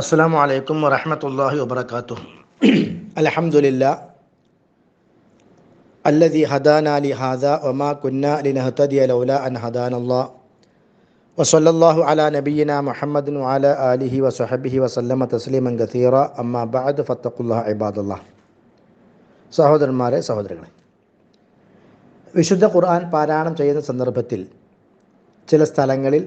അസ്സലാമു അലൈക്കും വറഹ്മത്തുള്ളാഹി വബറകാതുഹു. അൽഹംദുലില്ലാ അല്ലദീ ഹദാനാ ലിഹാദാ വമാ കുന്നാ ലിനഹ്തദിയ ലൗലാ അൻ ഹദാനല്ലാഹ് വസല്ലല്ലാഹു അലാ നബിയ്യിനാ മുഹമ്മദിൻ വഅലാ ആലിഹി വസഹബിഹി വസല്ലമ തസ്ലീമൻ കസീറാ. അമ്മാ ബഅദ് ഫത്തഖുല്ലാഹ ഇബാദല്ലാഹ്. സഹോദരന്മാരെ, സഹോദരികളെ, വിശുദ്ധ ഖുർആൻ പാരായണം ചെയ്യുന്ന സന്ദർഭത്തിൽ ചില സ്ഥലങ്ങളിൽ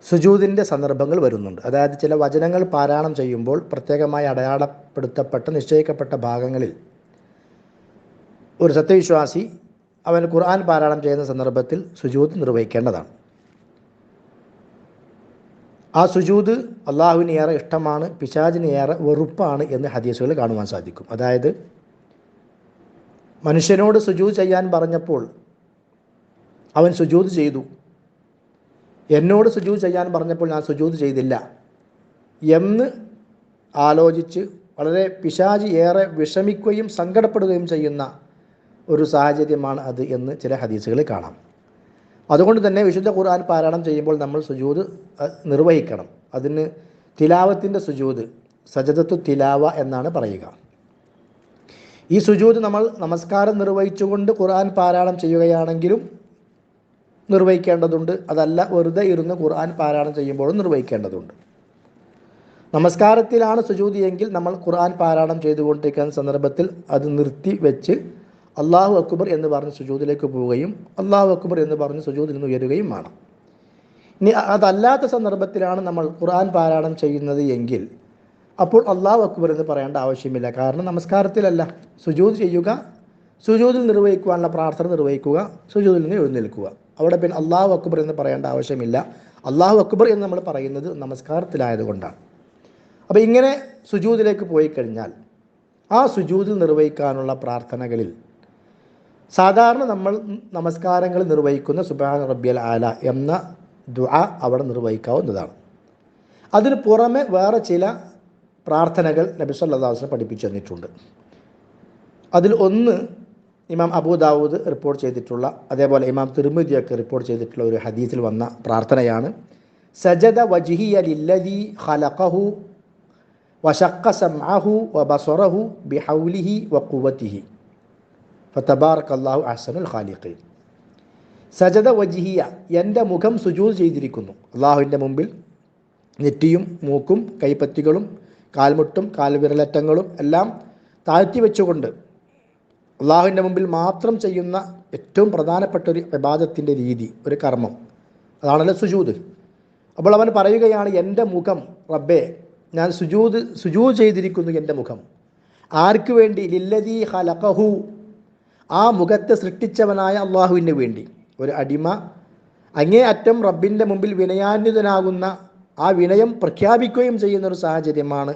സുജൂദിൻ്റെ സന്ദർഭങ്ങൾ വരുന്നുണ്ട്. അതായത് ചില വചനങ്ങൾ പാരായണം ചെയ്യുമ്പോൾ പ്രത്യേകമായി അടയാളപ്പെടുത്തപ്പെട്ട നിശ്ചയിക്കപ്പെട്ട ഭാഗങ്ങളിൽ ഒരു സത്യവിശ്വാസി അവൻ ഖുർആൻ പാരായണം ചെയ്യുന്ന സന്ദർഭത്തിൽ സുജൂദ് നിർവഹിക്കേണ്ടതാണ്. ആ സുജൂദ് അള്ളാഹുവിന് ഏറെ ഇഷ്ടമാണ്, പിശാചിന് ഏറെ വെറുപ്പാണ് എന്ന് ഹദീസുകളിൽ കാണുവാൻ സാധിക്കും. അതായത് മനുഷ്യനോട് സുജൂദ് ചെയ്യാൻ പറഞ്ഞപ്പോൾ അവൻ സുജൂദ് ചെയ്തു, എന്നോട് സുജൂദ് ചെയ്യാൻ പറഞ്ഞപ്പോൾ ഞാൻ സുജൂദ് ചെയ്തില്ല എന്ന് ആലോചിച്ച് വളരെ പിശാചി ഏറെ വിഷമിക്കുകയും സങ്കടപ്പെടുകയും ചെയ്യുന്ന ഒരു സാഹചര്യമാണ് അത് എന്ന് ചില ഹദീസുകളിൽ കാണാം. അതുകൊണ്ട് തന്നെ വിശുദ്ധ ഖുർആൻ പാരായണം ചെയ്യുമ്പോൾ നമ്മൾ സുജൂദ് നിർവഹിക്കണം. അതിന് തിലാവത്തിൻ്റെ സുജൂദ്, സജദത്തു തിലാവ എന്നാണ് പറയുക. ഈ സുജൂദ് നമ്മൾ നമസ്കാരം നിർവഹിച്ചുകൊണ്ട് ഖുർആൻ പാരായണം ചെയ്യുകയാണെങ്കിലും നിർവഹിക്കേണ്ടതുണ്ട്, അതല്ല വെറുതെ ഇരുന്ന് ഖുർആൻ പാരായണം ചെയ്യുമ്പോഴും നിർവഹിക്കേണ്ടതുണ്ട്. നമസ്കാരത്തിലാണ് സുജൂദ് എങ്കിൽ നമ്മൾ ഖുർആൻ പാരായണം ചെയ്തുകൊണ്ടിരിക്കുന്ന സന്ദർഭത്തിൽ അത് നിർത്തി വെച്ച് അല്ലാഹു അക്ബർ എന്ന് പറഞ്ഞ് സുജൂദിലേക്ക് പോവുകയും അല്ലാഹു അക്ബർ എന്ന് പറഞ്ഞ് സുജൂദിൽ നിന്ന് ഉയരുകയും വേണം. ഇനി അതല്ലാത്ത സന്ദർഭത്തിലാണ് നമ്മൾ ഖുർആൻ പാരായണം ചെയ്യുന്നത് എങ്കിൽ അപ്പോൾ അല്ലാഹു അക്ബർ എന്ന് പറയേണ്ട ആവശ്യമില്ല. കാരണം നമസ്കാരത്തിലല്ല, സുജൂദ് ചെയ്യുക, സുജൂദിൽ നിർവഹിക്കുവാനുള്ള പ്രാർത്ഥന നിർവഹിക്കുക, സുജൂദിൽ നിന്ന് എഴുന്നേൽക്കുക. അവിടെ പിന്നെ അല്ലാഹു അക്ബർ എന്ന് പറയേണ്ട ആവശ്യമില്ല. അല്ലാഹു അക്ബർ എന്ന് നമ്മൾ പറയുന്നത് നമസ്കാരത്തിലായതുകൊണ്ടാണ്. അപ്പോൾ ഇങ്ങനെ സുജൂദിലേക്ക് പോയി കഴിഞ്ഞാൽ ആ സുജൂദിൽ നിർവഹിക്കാനുള്ള പ്രാർത്ഥനകളിൽ സാധാരണ നമ്മൾ നമസ്കാരങ്ങൾ നിർവഹിക്കുന്ന സുബ്ഹാന റബ്ബിയൽ ആല എന്ന ദുആ അവിടെ നിർവഹിക്കാവുന്നതാണ്. അതിന് പുറമെ വേറെ ചില പ്രാർത്ഥനകൾ നബി സല്ലല്ലാഹു അലൈഹി വസല്ലം പഠിപ്പിച്ചു തന്നിട്ടുണ്ട്. അതിൽ ഒന്ന് ഇമാം അബൂ ദാവൂദ് റിപ്പോർട്ട് ചെയ്തിട്ടുള്ള, അതേപോലെ ഇമാം തിർമിദിയൊക്കെ റിപ്പോർട്ട് ചെയ്തിട്ടുള്ള ഒരു ഹദീസിൽ വന്ന പ്രാർത്ഥനയാണ്. സജദ വജ്ഹിയ ലില്ലദീ ഖലഖഹു വശഖ സമഅഹു വബസറഹു ബിഹൗലിഹി വഖുവതിഹി ഫതബാറകല്ലാഹു അഹ്സനുൽ ഖാലിഖീൻ. സജദ വജ്ഹിയ, എൻ്റെ മുഖം സുജൂദ് ചെയ്തിരിക്കുന്നു. അള്ളാഹുവിൻ്റെ മുമ്പിൽ നെറ്റിയും മൂക്കും കൈപ്പത്തികളും കാൽമുട്ടും കാൽവിരലറ്റങ്ങളും എല്ലാം താഴ്ത്തി വെച്ചുകൊണ്ട് അള്ളാഹുവിൻ്റെ മുമ്പിൽ മാത്രം ചെയ്യുന്ന ഏറ്റവും പ്രധാനപ്പെട്ട ഒരു ഇബാദത്തിൻ്റെ രീതി, ഒരു കർമ്മം, അതാണല്ലോ സുജൂദ്. അപ്പോൾ അവൻ പറയുകയാണ്, എൻ്റെ മുഖം റബ്ബേ, ഞാൻ സുജൂദ് ചെയ്തിരിക്കുന്നു. എൻ്റെ മുഖം ആർക്ക് വേണ്ടി? ലില്ലദീ ഖലഖഹു, ആ മുഖത്തെ സൃഷ്ടിച്ചവനായ അള്ളാഹുവിന് വേണ്ടി. ഒരു അടിമ അങ്ങേ അറ്റം റബ്ബിൻ്റെ മുമ്പിൽ വിനയാന്വിതനാകുന്ന ആ വിനയം പ്രഖ്യാപിക്കുകയും ചെയ്യുന്ന ഒരു സാഹചര്യമാണ്.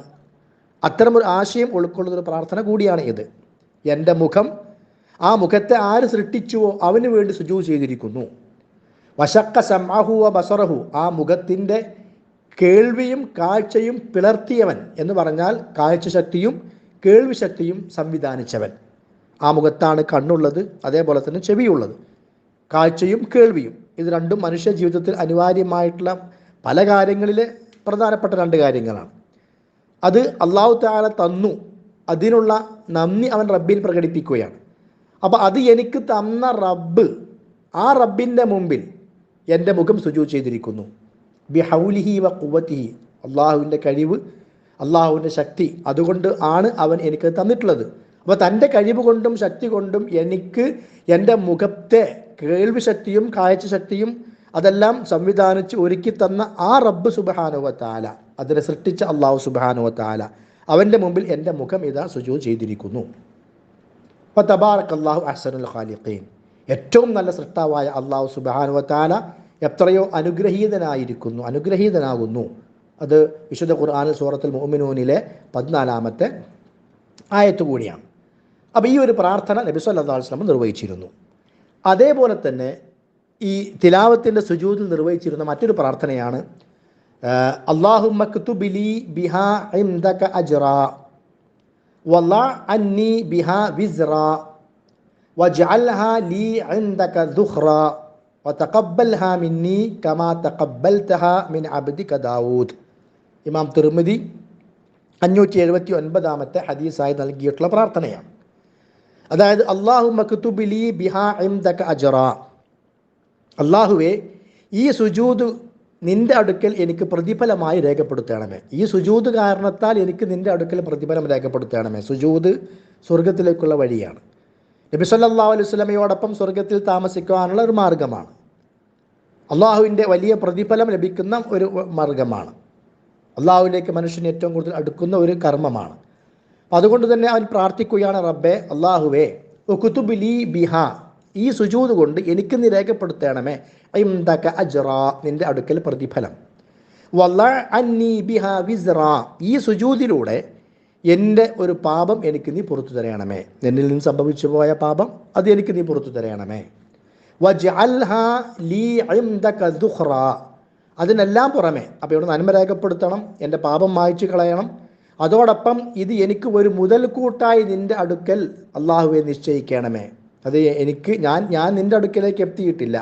അത്തരമൊരു ആശയം ഉൾക്കൊള്ളുന്നൊരു പ്രാർത്ഥന കൂടിയാണ് ഇത്. എൻ്റെ മുഖം, ആ മുഖത്തെ ആര് സൃഷ്ടിച്ചുവോ അവന് വേണ്ടി സുജൂദ് ചെയ്തിരിക്കുന്നു. വശഖ സമഅഹു വബസറഹു, ആ മുഖത്തിൻ്റെ കേൾവിയും കാഴ്ചയും പിളർത്തിയവൻ എന്ന് പറഞ്ഞാൽ കാഴ്ചശക്തിയും കേൾവി ശക്തിയും സംവിധാനിച്ചവൻ. ആ മുഖത്താണ് കണ്ണുള്ളത്, അതേപോലെ തന്നെ ചെവിയുള്ളത്. കാഴ്ചയും കേൾവിയും ഇത് രണ്ടും മനുഷ്യ ജീവിതത്തിൽ അനിവാര്യമായിട്ടുള്ള പല കാര്യങ്ങളിലെ പ്രധാനപ്പെട്ട രണ്ട് കാര്യങ്ങളാണ്. അത് അല്ലാഹു തആല തന്നു, അതിനുള്ള നന്ദി അവൻ റബ്ബിൽ പ്രകടിപ്പിക്കുകയാണ്. അപ്പോൾ അത് എനിക്ക് തന്ന റബ്ബ്, ആ റബ്ബിൻ്റെ മുമ്പിൽ എൻ്റെ മുഖം സുജൂദ് ചെയ്തിരിക്കുന്നു. ബിഹൗലിഹി വ ഖുവതിഹി, അള്ളാഹുവിൻ്റെ കഴിവ്, അള്ളാഹുവിൻ്റെ ശക്തി, അതുകൊണ്ട് ആണ് അവൻ എനിക്ക് തന്നിട്ടുള്ളത്. അപ്പോൾ തൻ്റെ കഴിവ് കൊണ്ടും ശക്തി കൊണ്ടും എനിക്ക് എൻ്റെ മുഖത്തെ കേൾവി ശക്തിയും കാഴ്ച ശക്തിയും അതെല്ലാം സംവിധാനിച്ച് ഒരുക്കി തന്ന ആ റബ്ബ് സുബ്ഹാനഹു വ തആല, അതിനെ സൃഷ്ടിച്ച അള്ളാഹു സുബ്ഹാനഹു വ തആല, അവൻ്റെ മുമ്പിൽ എൻ്റെ മുഖം ഇതാ സുജൂദ് ചെയ്തിരിക്കുന്നു. ഫതബാറകല്ലാഹു അഹ്സനുൽ ഖാലിഖീൻ, ഏറ്റവും നല്ല സൃഷ്ടാവായ അള്ളാഹു സുബ്ഹാനഹു വ തആല എത്രയോ അനുഗ്രഹീതനാകുന്നു. അത് വിശുദ്ധ ഖുർആനിൽ സൂറത്തുൽ മുഅ്മിനൂനിലെ 14-ാമത്തെ ആയത്ത് കൂടിയാണ്. അപ്പോൾ ഈ ഒരു പ്രാർത്ഥന നബി സല്ലല്ലാഹു അലൈഹി വസല്ലം നിർവഹിച്ചിരുന്നു. അതേപോലെ തന്നെ ഈ തിലാവത്തിൻ്റെ സുജൂദിൽ നിർവഹിച്ചിരുന്ന മറ്റൊരു പ്രാർത്ഥനയാണ് അല്ലാഹുമ്മ ക്തുബ് ലീ ബിഹാ ഇൻദക അജ്റാ വളഅ അന്നി ബിഹാ വിസ്റാ വജ്അൽഹാ ലീ ഇൻദക ദുഖ്റാ വതഖബ്ബൽഹാ മിന്നി കമാ തഖബ്ബൽതഹാ മിൻ അബ്ദിക ദാവൂദ്. ഇമാം തിർമിദി 579 ഹദീസായി നൽകിയിട്ടുള്ള പ്രാർത്ഥനയാണ്. അതായത് അല്ലാഹുമ്മ ക്തുബ് ലീ ബിഹാ ഇൻദക അജ്റാ, അല്ലാഹുവേ ഈ സുജൂദ് നിന്റെ അടുക്കൽ എനിക്ക് പ്രതിഫലമായി രേഖപ്പെടുത്തണമേ. ഈ സുജൂദ് കാരണത്താൽ എനിക്ക് നിന്റെ അടുക്കൽ പ്രതിഫലം രേഖപ്പെടുത്തണമേ. സുജൂദ് സ്വർഗത്തിലേക്കുള്ള വഴിയാണ്. നബി സല്ലല്ലാഹു അലൈഹി വസല്ലമയോടൊപ്പം സ്വർഗത്തിൽ താമസിക്കാനുള്ള ഒരു മാർഗമാണ്. അള്ളാഹുവിൻ്റെ വലിയ പ്രതിഫലം ലഭിക്കുന്ന ഒരു മാർഗമാണ്. അള്ളാഹുവിലേക്ക് മനുഷ്യന് ഏറ്റവും കൂടുതൽ അടുക്കുന്ന ഒരു കർമ്മമാണ്. അപ്പം അതുകൊണ്ട് തന്നെ അവൻ പ്രാർത്ഥിക്കുകയാണ്, റബ്ബേ അള്ളാഹുവേ ഉക്തുബ് ലീ ബിഹാ, ഈ സുജൂദ് കൊണ്ട് എനിക്ക് നീ രേഖപ്പെടുത്തണമേ ഇൻദക അജ്റാ, നിന്റെ അടുക്കൽ പ്രതിഫലം. വളഅ അന്നി ബിഹാ വിസ്റാ, ഈ സുജൂദിലൂടെ എൻ്റെ ഒരു പാപം എനിക്ക് നീ പുറത്തു തരണമേ. എന്നിൽ നിന്ന് സംഭവിച്ചു പോയ പാപം അത് എനിക്ക് നീ പുറത്തു തരണമേ. വജ്അൽഹാ ലീ ഇൻദക ദുഖ്റാ, അതിനെല്ലാം പുറമെ അപ്പോൾ ഇവിടെ നന്മ രേഖപ്പെടുത്തണം, എൻ്റെ പാപം മായ്ച്ചു കളയണം. അതോടൊപ്പം ഇത് എനിക്ക് ഒരു മുതൽക്കൂട്ടായി നിൻ്റെ അടുക്കൽ അള്ളാഹുവെ നിശ്ചയിക്കണമേ. അത് ഞാൻ നിൻ്റെ അടുക്കലേക്ക് എത്തിയിട്ടില്ല,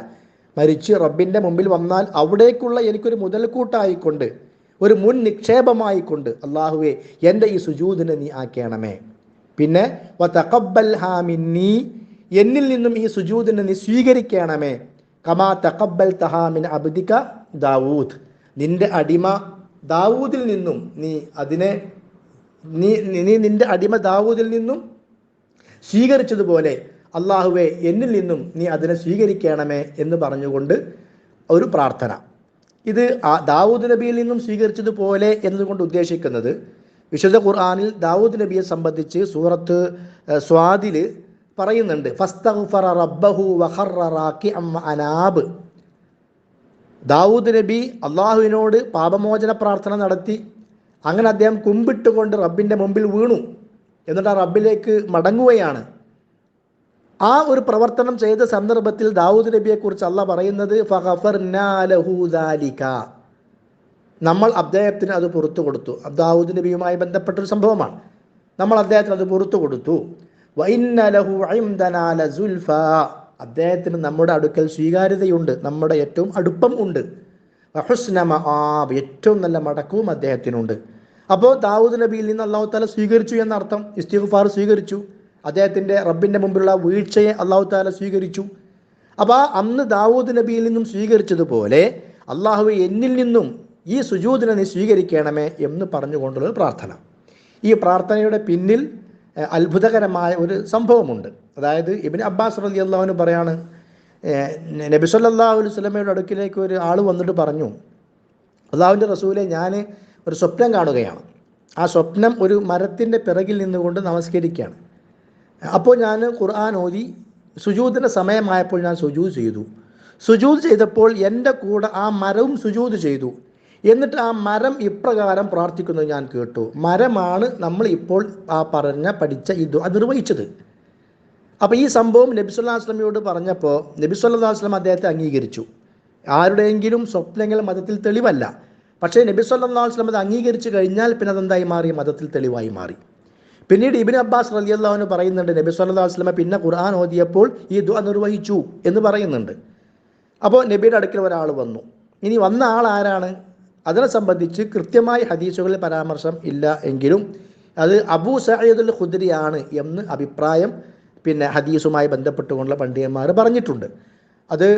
മരിച്ച് റബ്ബിൻ്റെ മുമ്പിൽ വന്നാൽ അവിടേക്കുള്ള എനിക്കൊരു മുതൽക്കൂട്ടായിക്കൊണ്ട്, ഒരു മുൻ നിക്ഷേപമായിക്കൊണ്ട് അള്ളാഹുവെ എൻ്റെ ഈ സുജൂദിനെ നീ ആക്കണമേ. പിന്നെ വതഖബ്ബൽഹാ മിന്നീ, എന്നിൽ നിന്നും ഈ സുജൂദിനെ നീ സ്വീകരിക്കണമേ. കമാ തഖബ്ബൽതഹാ മിൻ അബ്ദിക ദാവൂദ്, നിന്റെ അടിമ ദാവൂദിൽ നിന്നും നീ അതിനെ നിന്റെ അടിമ ദാവൂദിൽ നിന്നും സ്വീകരിച്ചതുപോലെ അള്ളാഹുവെ എന്നിൽ നിന്നും നീ അതിനെ സ്വീകരിക്കണമേ എന്ന് പറഞ്ഞുകൊണ്ട് ഒരു പ്രാർത്ഥന. ഇത് ദാവൂദ് നബിയിൽ നിന്നും സ്വീകരിച്ചതുപോലെ എന്നതുകൊണ്ട് ഉദ്ദേശിക്കുന്നത് വിശുദ്ധ ഖുർആനിൽ ദാവൂദ് നബിയെ സംബന്ധിച്ച് സൂറത്ത് സ്വാദിൽ പറയുന്നുണ്ട്, ഫസ്തഗ്ഫറ റബ്ബഹു വഖറ റാക്കിഅൻ അനാബ്. ദാവൂദ് നബി അള്ളാഹുവിനോട് പാപമോചന പ്രാർത്ഥന നടത്തി. അങ്ങനെ അദ്ദേഹം കുമ്പിട്ടുകൊണ്ട് റബ്ബിൻ്റെ മുമ്പിൽ വീണു. എന്നിട്ട് ആ റബ്ബിലേക്ക് മടങ്ങുകയാണ്. ആ ഒരു പ്രവർത്തനം ചെയ്ത സന്ദർഭത്തിൽ ദാവൂദ് നബിയെക്കുറിച്ച് അള്ളാഹ് പറയുന്നത് ഫഗഫർനാ ലഹു ദാലിക, നമ്മൾ അദ്ദേഹത്തിന് അത് പുറത്തു കൊടുത്തു. ദാവൂദ് നബിയുമായി ബന്ധപ്പെട്ടൊരു സംഭവമാണ്. നമ്മൾ അദ്ദേഹത്തിന് അത് പുറത്തു കൊടുത്തു. വഇന്ന ലഹു ഇൻദനാ ലസുൽഫാ, അദ്ദേഹത്തിന് നമ്മുടെ അടുക്കൽ സ്വീകാര്യതയുണ്ട്, നമ്മുടെ ഏറ്റവും അടുപ്പം ഉണ്ട്. വഹുസ്ന മആബ്, ഏറ്റവും നല്ല മടക്കവും അദ്ദേഹത്തിനുണ്ട്. അപ്പോൾ ദാവൂദ് നബിയിൽ നിന്ന് അല്ലാഹു തആല സ്വീകരിച്ചു എന്നർത്ഥം. ഇസ്തിഗ്ഫാർ സ്വീകരിച്ചു, അദ്ദേഹത്തിൻ്റെ റബ്ബിൻ്റെ മുമ്പിലുള്ള വീഴ്ചയെ അല്ലാഹു തആല സ്വീകരിച്ചു. അപ്പോൾ അന്ന് ദാവൂദ് നബിയിൽ നിന്നും സ്വീകരിച്ചതുപോലെ അല്ലാഹു എന്നിൽ നിന്നും ഈ സുജൂദിനെ നീ സ്വീകരിക്കണമേ എന്ന് പറഞ്ഞുകൊണ്ടുള്ള പ്രാർത്ഥന. ഈ പ്രാർത്ഥനയുടെ പിന്നിൽ അത്ഭുതകരമായ ഒരു സംഭവമുണ്ട്. അതായത് ഇബ്നു അബ്ബാസ് റളിയല്ലാഹു അൻഹു പറയാണ്, നബി സല്ലല്ലാഹു അലൈഹി വസല്ലമയുടെ അടുക്കിലേക്ക് ഒരു ആൾ വന്നിട്ട് പറഞ്ഞു, അള്ളാഹുവിൻ്റെ റസൂലെ, ഞാൻ ഒരു സ്വപ്നം കാണുകയാണ്. ആ സ്വപ്നം ഒരു മരത്തിൻ്റെ പിറകിൽ നിന്നുകൊണ്ട് നമസ്കരിക്കുകയാണ്. അപ്പോൾ ഞാൻ ഖുർആൻ ഓതി സുജൂദിൻ്റെ സമയമായപ്പോൾ ഞാൻ സുജൂദ് ചെയ്തു. സുജൂദ് ചെയ്തപ്പോൾ എൻ്റെ കൂടെ ആ മരവും സുജൂദ് ചെയ്തു. എന്നിട്ട് ആ മരം ഇപ്രകാരം പ്രാർത്ഥിക്കുന്നത് ഞാൻ കേട്ടു. മരമാണ് നമ്മൾ ഇപ്പോൾ പഠിച്ച ഇത് നിർവഹിച്ചത്. അപ്പോൾ ഈ സംഭവം നബി സല്ലല്ലാഹു അലൈഹി വസല്ലമയോട് പറഞ്ഞപ്പോൾ നബി സല്ലല്ലാഹു അലൈഹി വസല്ലം അദ്ദേഹത്തെ അംഗീകരിച്ചു. ആരുടെയെങ്കിലും സ്വപ്നങ്ങൾ മതത്തിൽ തെളിവല്ല. പക്ഷേ നബി സല്ലല്ലാഹു അലൈഹി വസല്ലം അത് അംഗീകരിച്ചു കഴിഞ്ഞാൽ പിന്നെ അതെന്തായി മാറി? മതത്തിൽ തെളിവായി മാറി. പിന്നീട് ഇബ്നു അബ്ബാസ് റളിയല്ലാഹു അൻഹു പറയുന്നുണ്ട്, നബി സല്ലല്ലാഹു അലൈഹി വസല്ലം പിന്നെ ഖുർആൻ ഓതിയപ്പോൾ ഈ ദുആ നിർവഹിച്ചു എന്ന് പറയുന്നുണ്ട്. അപ്പോൾ നബിയുടെ അടുക്കൽ ഒരാൾ വന്നു. ഇനി വന്ന ആൾ ആരാണ്? അതിനെ സംബന്ധിച്ച് കൃത്യമായി ഹദീസുകളിൽ പരാമർശം ഇല്ല എങ്കിലും അത് അബൂ സഈദ് അൽ ഖുദ്രി ആണ് എന്ന് അഭിപ്രായം ഹദീസുമായി ബന്ധപ്പെട്ടുകൊണ്ടുള്ള പണ്ഡിതന്മാർ പറഞ്ഞിട്ടുണ്ട്. അത്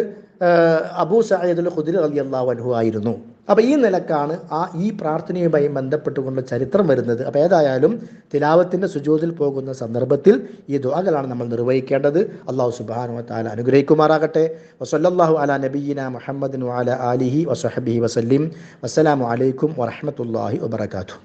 അബൂ സഈദ് അൽ ഖുദ്രി റളിയല്ലാഹു അൻഹു ആയിരുന്നു. അപ്പോൾ ഈ നിലക്കാണ് ഈ പ്രാർത്ഥനയുമായി ബന്ധപ്പെട്ടുകൊണ്ടുള്ള ചരിത്രം വരുന്നത്. അപ്പോൾ ഏതായാലും തിലാവത്തിൻ്റെ സുജൂദിൽ പോകുന്ന സന്ദർഭത്തിൽ ഈ ദുആകളാണ് നമ്മൾ നിർവഹിക്കേണ്ടത്. അല്ലാഹു സുബ്ഹാനഹു വ തആല അനുഗ്രഹിക്കുമാറാകട്ടെ. വസല്ലല്ലാഹു അലാ നബിയ്യിനാ മുഹമ്മദിൻ വഅലാ ആലിഹി വസഹ്ബിഹി വസല്ലിം. വസ്സലാമു അലൈക്കും വറഹ്മത്തുള്ളാഹി വബറകാതുഹു.